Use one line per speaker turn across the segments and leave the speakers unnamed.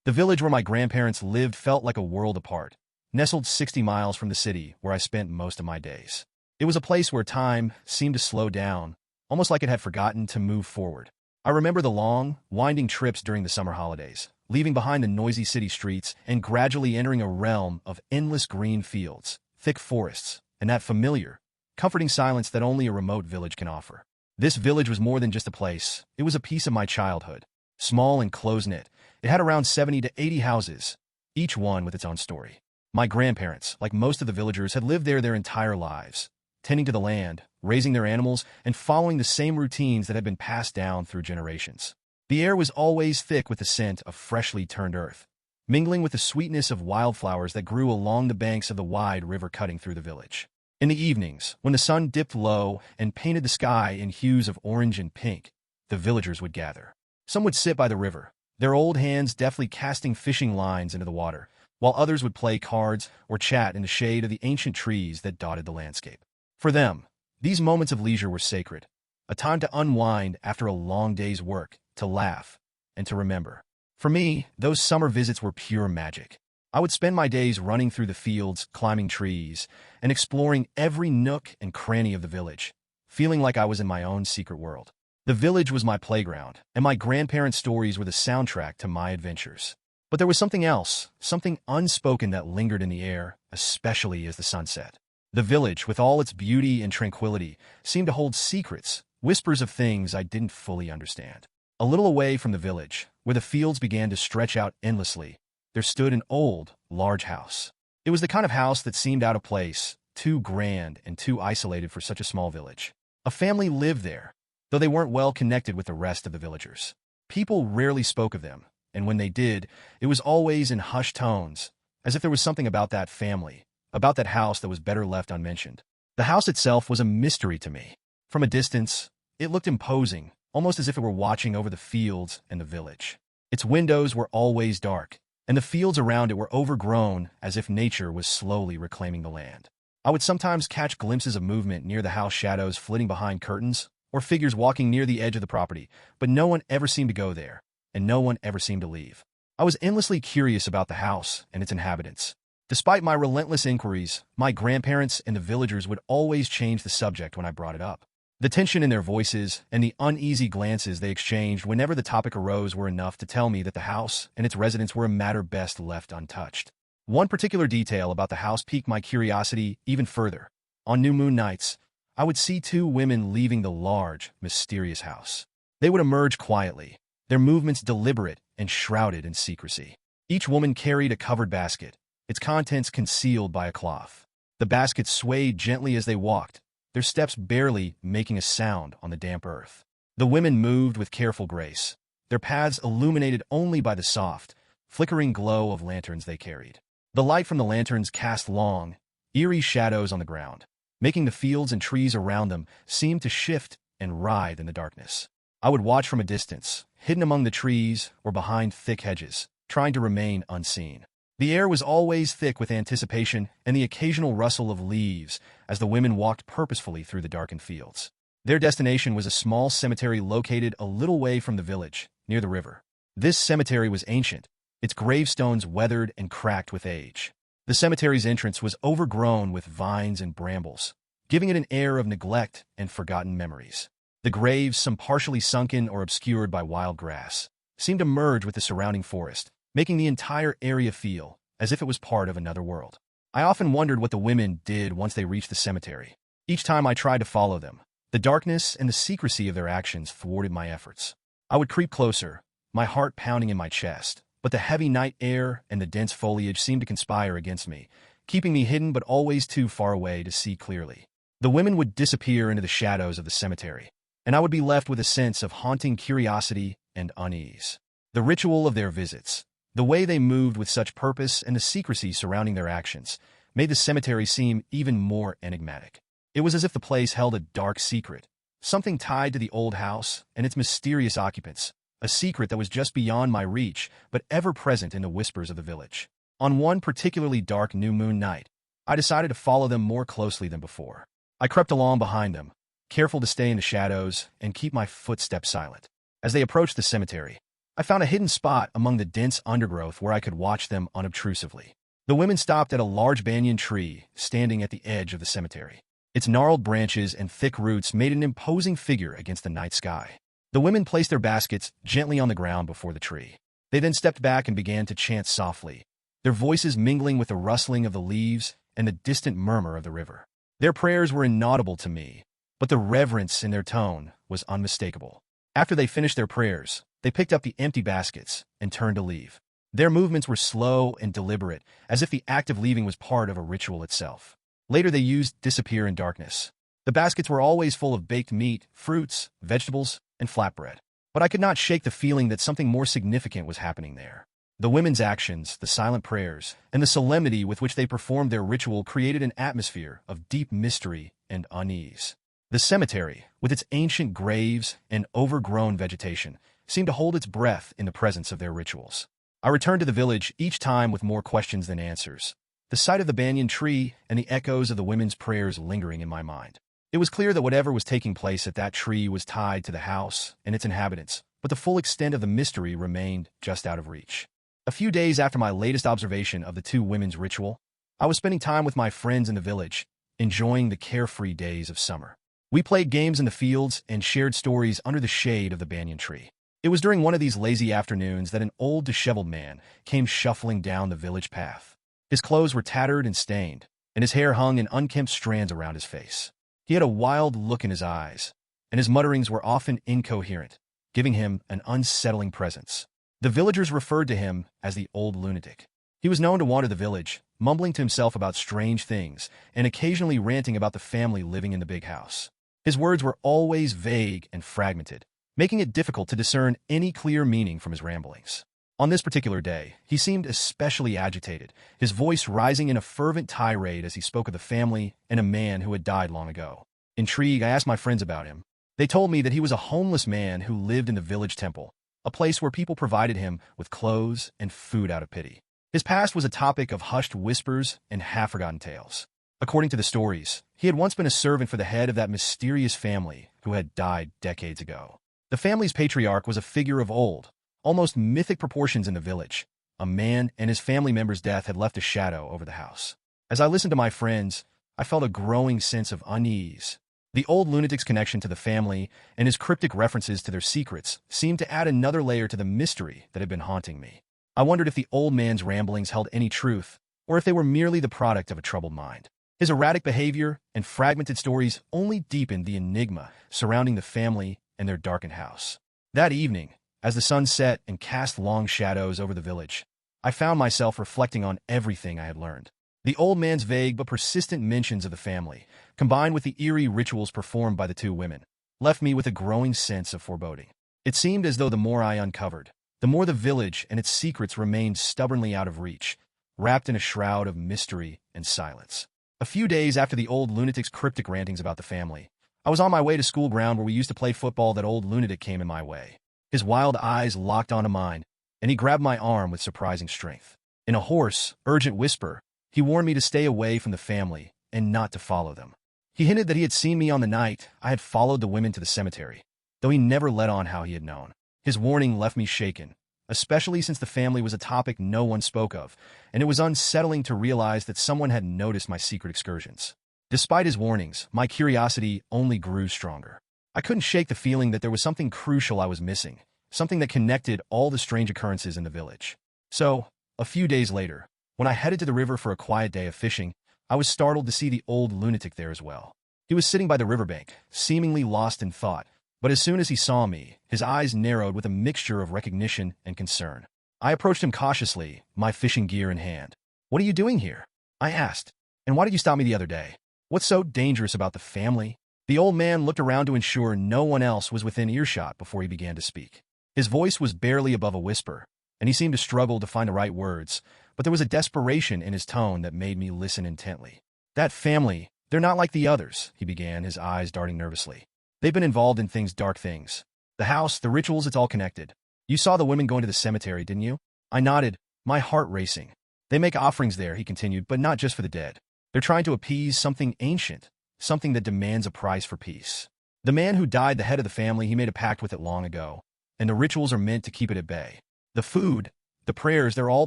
The village where my grandparents lived felt like a world apart, nestled 60 miles from the city where I spent most of my days. It was a place where time seemed to slow down, almost like it had forgotten to move forward. I remember the long, winding trips during the summer holidays, leaving behind the noisy city streets and gradually entering a realm of endless green fields, thick forests, and that familiar, comforting silence that only a remote village can offer. This village was more than just a place. It was a piece of my childhood. Small and close-knit, it had around 70 to 80 houses, each one with its own story. My grandparents, like most of the villagers, had lived there their entire lives, tending to the land, raising their animals, and following the same routines that had been passed down through generations. The air was always thick with the scent of freshly turned earth, mingling with the sweetness of wildflowers that grew along the banks of the wide river cutting through the village. In the evenings, when the sun dipped low and painted the sky in hues of orange and pink, the villagers would gather. Some would sit by the river, their old hands deftly casting fishing lines into the water, while others would play cards or chat in the shade of the ancient trees that dotted the landscape. For them, these moments of leisure were sacred, a time to unwind after a long day's work, to laugh, and to remember. For me, those summer visits were pure magic. I would spend my days running through the fields, climbing trees, and exploring every nook and cranny of the village, feeling like I was in my own secret world. The village was my playground, and my grandparents' stories were the soundtrack to my adventures. But there was something else, something unspoken that lingered in the air, especially as the sun set. The village, with all its beauty and tranquility, seemed to hold secrets, whispers of things I didn't fully understand. A little away from the village, where the fields began to stretch out endlessly, there stood an old, large house. It was the kind of house that seemed out of place, too grand and too isolated for such a small village. A family lived there, though they weren't well connected with the rest of the villagers. People rarely spoke of them, and when they did, it was always in hushed tones, as if there was something about that family, about that house that was better left unmentioned. The house itself was a mystery to me. From a distance, it looked imposing, almost as if it were watching over the fields and the village. Its windows were always dark, and the fields around it were overgrown as if nature was slowly reclaiming the land. I would sometimes catch glimpses of movement near the house, shadows flitting behind curtains, or figures walking near the edge of the property, but no one ever seemed to go there, and no one ever seemed to leave. I was endlessly curious about the house and its inhabitants. Despite my relentless inquiries, my grandparents and the villagers would always change the subject when I brought it up. The tension in their voices and the uneasy glances they exchanged whenever the topic arose were enough to tell me that the house and its residents were a matter best left untouched. One particular detail about the house piqued my curiosity even further. On new moon nights, I would see two women leaving the large, mysterious house. They would emerge quietly, their movements deliberate and shrouded in secrecy. Each woman carried a covered basket, its contents concealed by a cloth. The basket swayed gently as they walked, their steps barely making a sound on the damp earth. The women moved with careful grace, their paths illuminated only by the soft, flickering glow of lanterns they carried. The light from the lanterns cast long, eerie shadows on the ground, making the fields and trees around them seem to shift and writhe in the darkness. I would watch from a distance, hidden among the trees or behind thick hedges, trying to remain unseen. The air was always thick with anticipation and the occasional rustle of leaves as the women walked purposefully through the darkened fields. Their destination was a small cemetery located a little way from the village, near the river. This cemetery was ancient, its gravestones weathered and cracked with age. The cemetery's entrance was overgrown with vines and brambles, giving it an air of neglect and forgotten memories. The graves, some partially sunken or obscured by wild grass, seemed to merge with the surrounding forest, making the entire area feel as if it was part of another world. I often wondered what the women did once they reached the cemetery. Each time I tried to follow them, the darkness and the secrecy of their actions thwarted my efforts. I would creep closer, my heart pounding in my chest, but the heavy night air and the dense foliage seemed to conspire against me, keeping me hidden but always too far away to see clearly. The women would disappear into the shadows of the cemetery, and I would be left with a sense of haunting curiosity and unease. The ritual of their visits, the way they moved with such purpose and the secrecy surrounding their actions, made the cemetery seem even more enigmatic. It was as if the place held a dark secret, something tied to the old house and its mysterious occupants, a secret that was just beyond my reach but ever present in the whispers of the village. On one particularly dark new moon night, I decided to follow them more closely than before. I crept along behind them, careful to stay in the shadows and keep my footsteps silent. As they approached the cemetery, I found a hidden spot among the dense undergrowth where I could watch them unobtrusively. The women stopped at a large banyan tree standing at the edge of the cemetery. Its gnarled branches and thick roots made an imposing figure against the night sky. The women placed their baskets gently on the ground before the tree. They then stepped back and began to chant softly, their voices mingling with the rustling of the leaves and the distant murmur of the river. Their prayers were inaudible to me, but the reverence in their tone was unmistakable. After they finished their prayers, they picked up the empty baskets and turned to leave. Their movements were slow and deliberate, as if the act of leaving was part of a ritual itself. Later they used disappear in darkness. The baskets were always full of baked meat, fruits, vegetables, and flatbread. But I could not shake the feeling that something more significant was happening there. The women's actions, the silent prayers, and the solemnity with which they performed their ritual created an atmosphere of deep mystery and unease. The cemetery, with its ancient graves and overgrown vegetation, seemed to hold its breath in the presence of their rituals. I returned to the village each time with more questions than answers, the sight of the banyan tree and the echoes of the women's prayers lingering in my mind. It was clear that whatever was taking place at that tree was tied to the house and its inhabitants, but the full extent of the mystery remained just out of reach. A few days after my latest observation of the two women's ritual, I was spending time with my friends in the village, enjoying the carefree days of summer. We played games in the fields and shared stories under the shade of the banyan tree. It was during one of these lazy afternoons that an old, disheveled man came shuffling down the village path. His clothes were tattered and stained, and his hair hung in unkempt strands around his face. He had a wild look in his eyes, and his mutterings were often incoherent, giving him an unsettling presence. The villagers referred to him as the old lunatic. He was known to wander the village, mumbling to himself about strange things, and occasionally ranting about the family living in the big house. His words were always vague and fragmented, making it difficult to discern any clear meaning from his ramblings. On this particular day, he seemed especially agitated, his voice rising in a fervent tirade as he spoke of the family and a man who had died long ago. Intrigued, I asked my friends about him. They told me that he was a homeless man who lived in the village temple, a place where people provided him with clothes and food out of pity. His past was a topic of hushed whispers and half-forgotten tales. According to the stories, he had once been a servant for the head of that mysterious family who had died decades ago. The family's patriarch was a figure of old, almost mythic proportions in the village. A man and his family member's death had left a shadow over the house. As I listened to my friends, I felt a growing sense of unease. The old lunatic's connection to the family and his cryptic references to their secrets seemed to add another layer to the mystery that had been haunting me. I wondered if the old man's ramblings held any truth, or if they were merely the product of a troubled mind. His erratic behavior and fragmented stories only deepened the enigma surrounding the family and their darkened house. That evening, as the sun set and cast long shadows over the village, I found myself reflecting on everything I had learned. The old man's vague but persistent mentions of the family, combined with the eerie rituals performed by the two women, left me with a growing sense of foreboding. It seemed as though the more I uncovered, the more the village and its secrets remained stubbornly out of reach, wrapped in a shroud of mystery and silence. A few days after the old lunatic's cryptic rantings about the family, I was on my way to school ground where we used to play football. That old lunatic came in my way. His wild eyes locked onto mine, and he grabbed my arm with surprising strength. In a hoarse, urgent whisper, he warned me to stay away from the family and not to follow them. He hinted that he had seen me on the night I had followed the women to the cemetery, though he never let on how he had known. His warning left me shaken, especially since the family was a topic no one spoke of, and it was unsettling to realize that someone had noticed my secret excursions. Despite his warnings, my curiosity only grew stronger. I couldn't shake the feeling that there was something crucial I was missing, something that connected all the strange occurrences in the village. So, a few days later, when I headed to the river for a quiet day of fishing, I was startled to see the old lunatic there as well. He was sitting by the riverbank, seemingly lost in thought, but as soon as he saw me, his eyes narrowed with a mixture of recognition and concern. I approached him cautiously, my fishing gear in hand. "What are you doing here?" I asked. "And why did you stop me the other day? What's so dangerous about the family?" The old man looked around to ensure no one else was within earshot before he began to speak. His voice was barely above a whisper, and he seemed to struggle to find the right words, but there was a desperation in his tone that made me listen intently. "That family, they're not like the others," he began, his eyes darting nervously. "They've been involved in dark things. The house, the rituals, it's all connected. You saw the women going to the cemetery, didn't you?" I nodded, my heart racing. "They make offerings there," he continued, "but not just for the dead. They're trying to appease something ancient, something that demands a price for peace. The man who died the head of the family, he made a pact with it long ago. and the rituals are meant to keep it at bay. The food, the prayers, they're all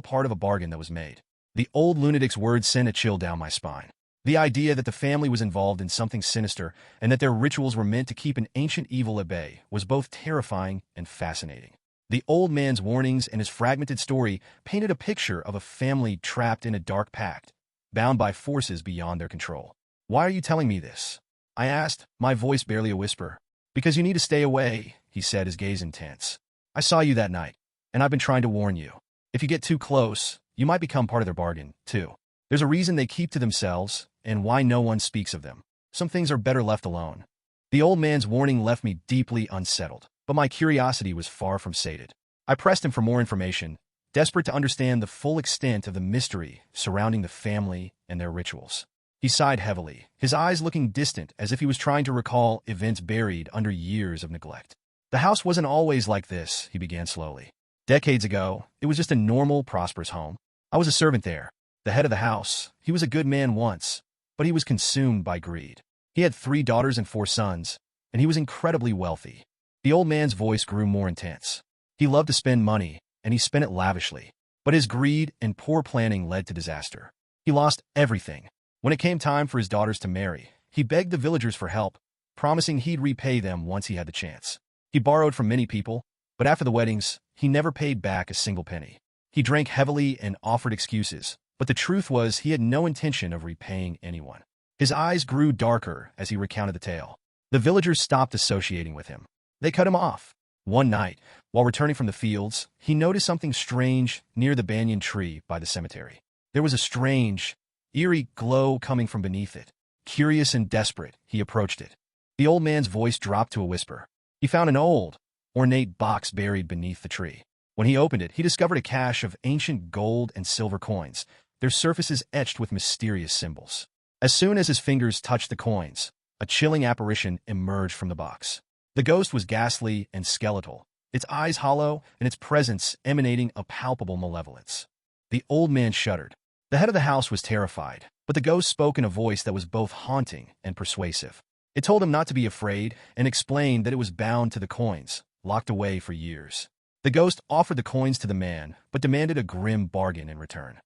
part of a bargain that was made. The old lunatic's words sent a chill down my spine. The idea that the family was involved in something sinister and that their rituals were meant to keep an ancient evil at bay was both terrifying and fascinating. The old man's warnings and his fragmented story painted a picture of a family trapped in a dark pact, bound by forces beyond their control. "Why are you telling me this?" I asked, my voice barely a whisper. "Because you need to stay away," he said, his gaze intense. "I saw you that night, and I've been trying to warn you. If you get too close, you might become part of their bargain, too. There's a reason they keep to themselves, and why no one speaks of them. Some things are better left alone." The old man's warning left me deeply unsettled, but my curiosity was far from sated. I pressed him for more information, desperate to understand the full extent of the mystery surrounding the family and their rituals. He sighed heavily, his eyes looking distant as if he was trying to recall events buried under years of neglect. "The house wasn't always like this," he began slowly. "Decades ago, it was just a normal, prosperous home. I was a servant there, the head of the house. He was a good man once, but he was consumed by greed. He had 3 daughters and 4 sons, and he was incredibly wealthy." The old man's voice grew more intense. He loved to spend money, and he spent it lavishly. But his greed and poor planning led to disaster. He lost everything. When it came time for his daughters to marry, he begged the villagers for help, promising he'd repay them once he had the chance. He borrowed from many people, but after the weddings, he never paid back a single penny. He drank heavily and offered excuses, but the truth was he had no intention of repaying anyone. His eyes grew darker as he recounted the tale. The villagers stopped associating with him. They cut him off. One night, while returning from the fields, he noticed something strange near the banyan tree by the cemetery. There was a strange, eerie glow coming from beneath it. Curious and desperate, he approached it. The old man's voice dropped to a whisper. He found an old, ornate box buried beneath the tree. When he opened it, he discovered a cache of ancient gold and silver coins, their surfaces etched with mysterious symbols. As soon as his fingers touched the coins, a chilling apparition emerged from the box. The ghost was ghastly and skeletal, its eyes hollow and its presence emanating a palpable malevolence. The old man shuddered. The head of the house was terrified, but the ghost spoke in a voice that was both haunting and persuasive. It told him not to be afraid and explained that it was bound to the coins, locked away for years. The ghost offered the coins to the man, but demanded a grim bargain in return.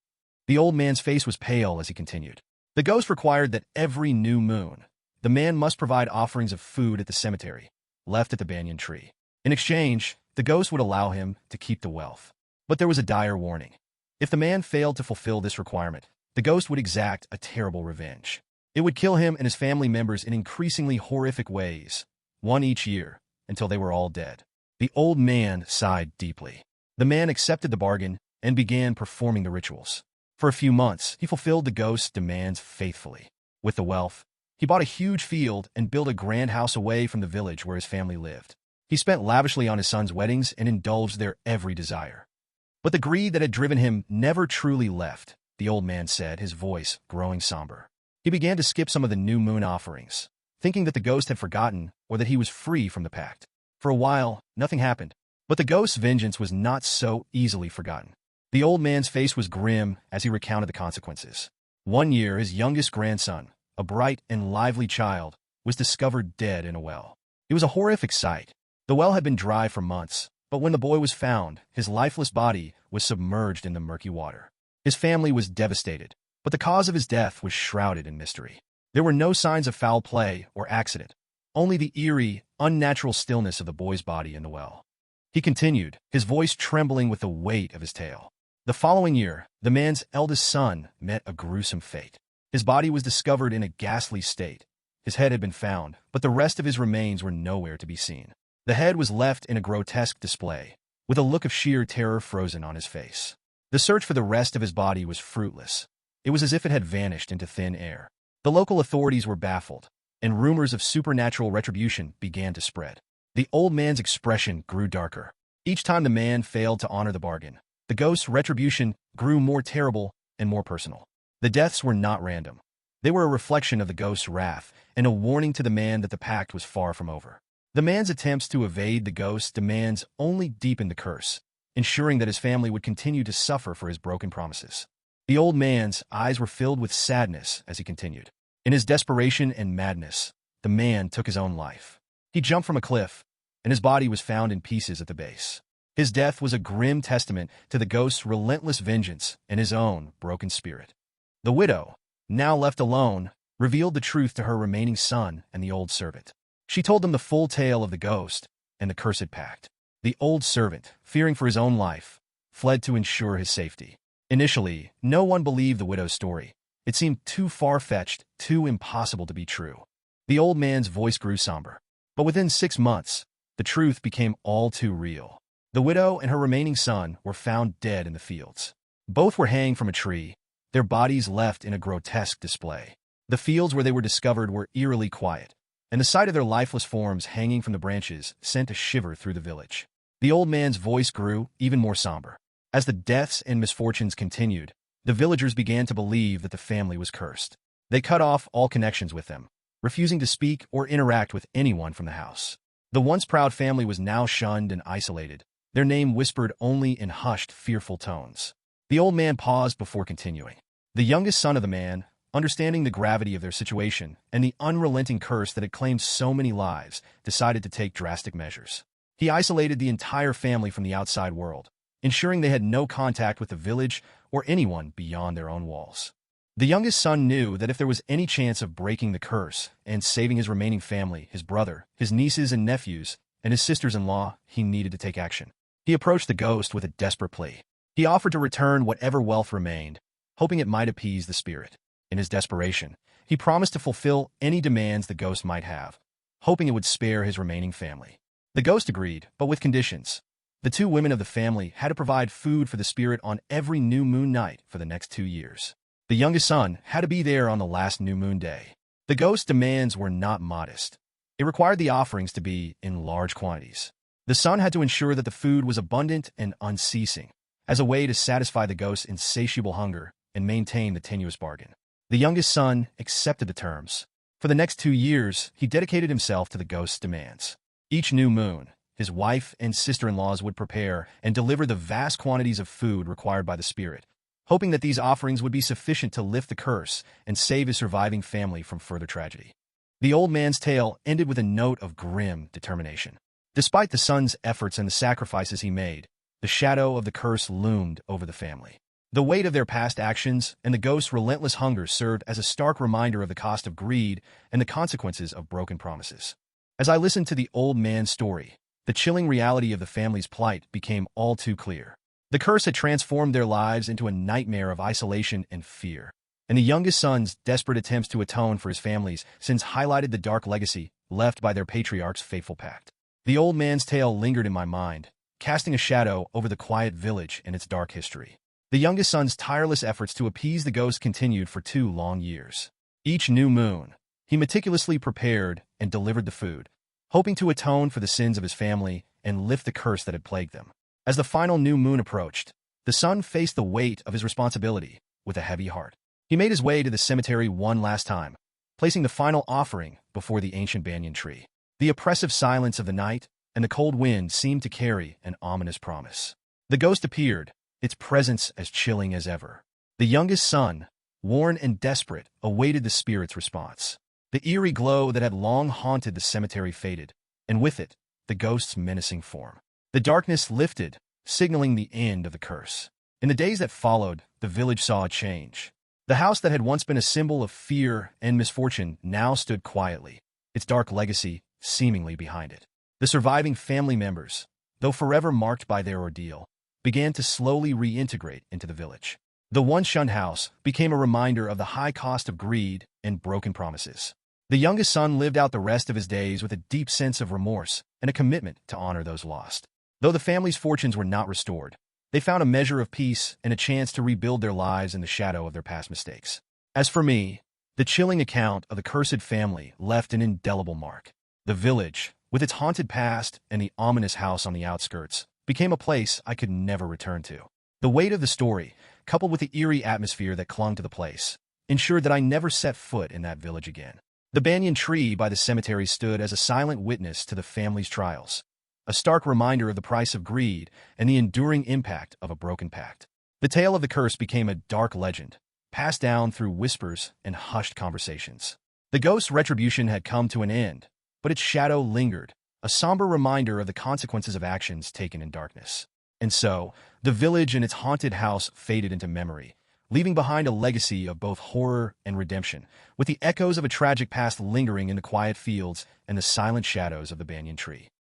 The old man's face was pale as he continued. The ghost required that every new moon, the man must provide offerings of food at the cemetery, left at the banyan tree. In exchange, the ghost would allow him to keep the wealth. But there was a dire warning. If the man failed to fulfill this requirement, the ghost would exact a terrible revenge. It would kill him and his family members in increasingly horrific ways, one each year, until they were all dead. The old man sighed deeply. The man accepted the bargain and began performing the rituals. For a few months, he fulfilled the ghost's demands faithfully. With the wealth, he bought a huge field and built a grand house away from the village where his family lived. He spent lavishly on his sons' weddings and indulged their every desire. But the greed that had driven him never truly left, the old man said, his voice growing somber. He began to skip some of the new moon offerings, thinking that the ghost had forgotten or that he was free from the pact. For a while, nothing happened. But the ghost's vengeance was not so easily forgotten. The old man's face was grim as he recounted the consequences. One year, his youngest grandson, a bright and lively child, was discovered dead in a well. It was a horrific sight. The well had been dry for months, but when the boy was found, his lifeless body was submerged in the murky water. His family was devastated, but the cause of his death was shrouded in mystery. There were no signs of foul play or accident, only the eerie, unnatural stillness of the boy's body in the well. He continued, his voice trembling with the weight of his tale. The following year, the man's eldest son met a gruesome fate. His body was discovered in a ghastly state. His head had been found, but the rest of his remains were nowhere to be seen. The head was left in a grotesque display, with a look of sheer terror frozen on his face. The search for the rest of his body was fruitless. It was as if it had vanished into thin air. The local authorities were baffled, and rumors of supernatural retribution began to spread. The old man's expression grew darker. Each time the man failed to honor the bargain, the ghost's retribution grew more terrible and more personal. The deaths were not random. They were a reflection of the ghost's wrath and a warning to the man that the pact was far from over. The man's attempts to evade the ghost's demands only deepened the curse, ensuring that his family would continue to suffer for his broken promises. The old man's eyes were filled with sadness as he continued. In his desperation and madness, the man took his own life. He jumped from a cliff, and his body was found in pieces at the base. His death was a grim testament to the ghost's relentless vengeance and his own broken spirit. The widow, now left alone, revealed the truth to her remaining son and the old servant. She told them the full tale of the ghost and the cursed pact. The old servant, fearing for his own life, fled to ensure his safety. Initially, no one believed the widow's story. It seemed too far-fetched, too impossible to be true. The old man's voice grew somber. But within 6 months, the truth became all too real. The widow and her remaining son were found dead in the fields. Both were hanged from a tree, their bodies left in a grotesque display. The fields where they were discovered were eerily quiet, and the sight of their lifeless forms hanging from the branches sent a shiver through the village. The old man's voice grew even more somber. As the deaths and misfortunes continued, the villagers began to believe that the family was cursed. They cut off all connections with them, refusing to speak or interact with anyone from the house. The once proud family was now shunned and isolated, their name whispered only in hushed, fearful tones. The old man paused before continuing. The youngest son of the man, understanding the gravity of their situation and the unrelenting curse that had claimed so many lives, decided to take drastic measures. He isolated the entire family from the outside world, ensuring they had no contact with the village or anyone beyond their own walls. The youngest son knew that if there was any chance of breaking the curse and saving his remaining family, his brother, his nieces and nephews, and his sisters-in-law, he needed to take action. He approached the ghost with a desperate plea. He offered to return whatever wealth remained, hoping it might appease the spirit. In his desperation, he promised to fulfill any demands the ghost might have, hoping it would spare his remaining family. The ghost agreed, but with conditions. The 2 women of the family had to provide food for the spirit on every new moon night for the next 2 years. The youngest son had to be there on the last new moon day. The ghost's demands were not modest. It required the offerings to be in large quantities. The son had to ensure that the food was abundant and unceasing, as a way to satisfy the ghost's insatiable hunger and maintain the tenuous bargain. The youngest son accepted the terms. For the next 2 years, he dedicated himself to the ghost's demands. Each new moon, his wife and sister-in-laws would prepare and deliver the vast quantities of food required by the spirit, hoping that these offerings would be sufficient to lift the curse and save his surviving family from further tragedy. The old man's tale ended with a note of grim determination. Despite the son's efforts and the sacrifices he made, the shadow of the curse loomed over the family. The weight of their past actions and the ghost's relentless hunger served as a stark reminder of the cost of greed and the consequences of broken promises. As I listened to the old man's story, the chilling reality of the family's plight became all too clear. The curse had transformed their lives into a nightmare of isolation and fear, and the youngest son's desperate attempts to atone for his family's sins highlighted the dark legacy left by their patriarch's fateful pact. The old man's tale lingered in my mind, casting a shadow over the quiet village and its dark history. The youngest son's tireless efforts to appease the ghost continued for 2 long years. Each new moon, he meticulously prepared and delivered the food, hoping to atone for the sins of his family and lift the curse that had plagued them. As the final new moon approached, the son faced the weight of his responsibility with a heavy heart. He made his way to the cemetery one last time, placing the final offering before the ancient banyan tree. The oppressive silence of the night and the cold wind seemed to carry an ominous promise. The ghost appeared, its presence as chilling as ever. The youngest son, worn and desperate, awaited the spirit's response. The eerie glow that had long haunted the cemetery faded, and with it, the ghost's menacing form. The darkness lifted, signaling the end of the curse. In the days that followed, the village saw a change. The house that had once been a symbol of fear and misfortune now stood quietly, its dark legacy seemingly behind it. The surviving family members, though forever marked by their ordeal, began to slowly reintegrate into the village. The once shunned house became a reminder of the high cost of greed and broken promises. The youngest son lived out the rest of his days with a deep sense of remorse and a commitment to honor those lost. Though the family's fortunes were not restored, they found a measure of peace and a chance to rebuild their lives in the shadow of their past mistakes. As for me, the chilling account of the cursed family left an indelible mark. The village, with its haunted past and the ominous house on the outskirts, became a place I could never return to. The weight of the story, coupled with the eerie atmosphere that clung to the place, ensured that I never set foot in that village again. The banyan tree by the cemetery stood as a silent witness to the family's trials, a stark reminder of the price of greed and the enduring impact of a broken pact. The tale of the curse became a dark legend, passed down through whispers and hushed conversations. The ghost's retribution had come to an end, but its shadow lingered, a somber reminder of the consequences of actions taken in darkness. And so, the village and its haunted house faded into memory, leaving behind a legacy of both horror and redemption, with the echoes of a tragic past lingering in the quiet fields and the silent shadows of the banyan tree.